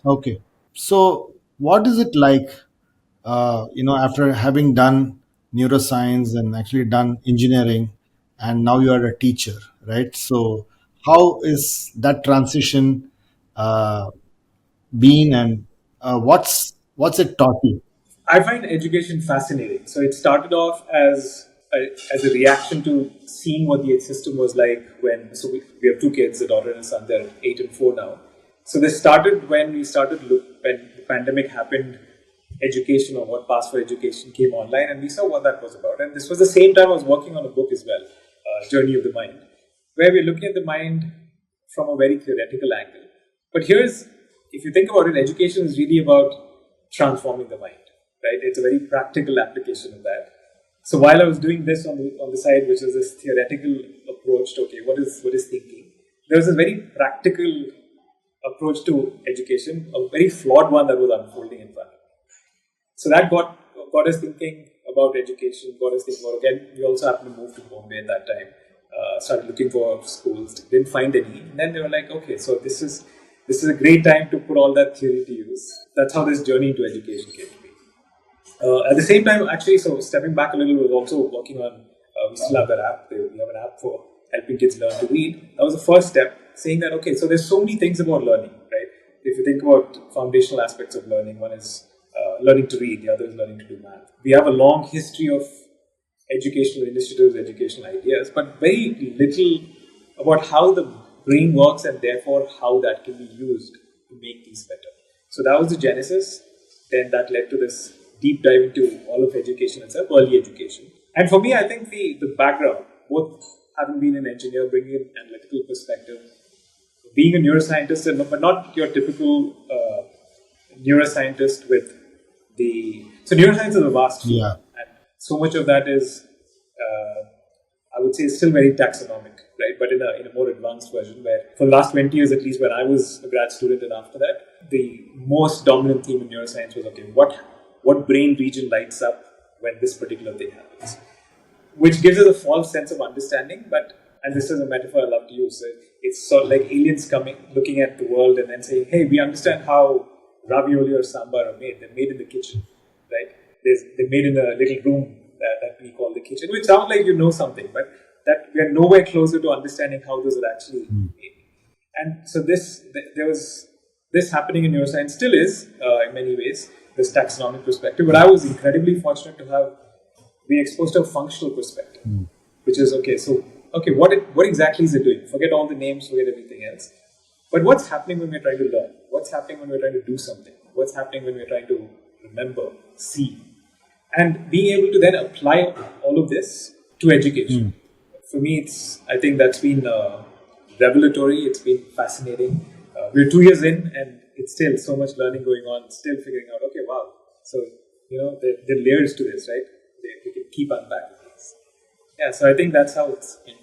Okay. So, what is it like, after having done neuroscience and actually done engineering, and now you are a teacher, right? So, how is that transition uh, been, and what's it taught you? I find education fascinating. So it started off as a reaction to seeing what the system was like when. So we have two kids, a daughter and a son. They're 8 and 4 now. So this started when we started when the pandemic happened. Education or what Pass for Education came online, and we saw what that was about. And this was the same time I was working on a book as well, Journey of the Mind, where we're looking at the mind from a very theoretical angle. But if you think about it, education is really about transforming the mind, right? It's a very practical application of that. So while I was doing this on the side, which is this theoretical approach to, okay, what is thinking, there was a very practical approach to education, a very flawed one that was unfolding in front of me. So that got us thinking about education, got us thinking about, again, we also happened to move to Bombay at that time, started looking for schools, didn't find any. And then they were like, okay, so this is a great time to put all that theory to use. That's how this journey into education came to be. At the same time, actually, so stepping back a little, was also working on, we still have that app, we have an app for helping kids learn to read. That was the first step, saying that, okay, so there's so many things about learning, right? If you think about foundational aspects of learning, one is learning to read, the other is learning to do math. We have a long history of educational initiatives, educational ideas, but very little about how the brain works and therefore how that can be used to make these better. So that was the genesis. Then that led to this deep dive into all of education itself, early education. And for me, I think the background, both having been an engineer, bringing an analytical perspective, being a neuroscientist, but not your typical neuroscientist with so neuroscience is a vast field, Yeah. and so much of that is, I would say, still very taxonomic, right? But in a more advanced version, where for the last 20 years, at least when I was a grad student and after that, the most dominant theme in neuroscience was, okay, what brain region lights up when this particular thing happens, which gives us a false sense of understanding. But, and this is a metaphor I love to use, it's sort of like aliens coming, looking at the world and then saying, hey, we understand how ravioli or sambar are made. They're made in the kitchen, right? They're made in a little room that we call the kitchen, which sounds like you know something, but that we are nowhere closer to understanding how those are actually made. And so there was this happening in neuroscience, still is in many ways, this taxonomic perspective. But I was incredibly fortunate to have been exposed to a functional perspective, which is, okay, so, okay, what exactly is it doing? Forget all the names, forget everything else. But what's happening when we're trying to learn? What's happening when we're trying to do something? What's happening when we're trying to remember, see? And being able to then apply all of this to education. For me, I think that's been revelatory. It's been fascinating. We're 2 years in, and it's still so much learning going on. Still figuring out. Okay, wow. So there are layers to this, right? We can keep unpacking things. Yeah. So I think that's how it's been.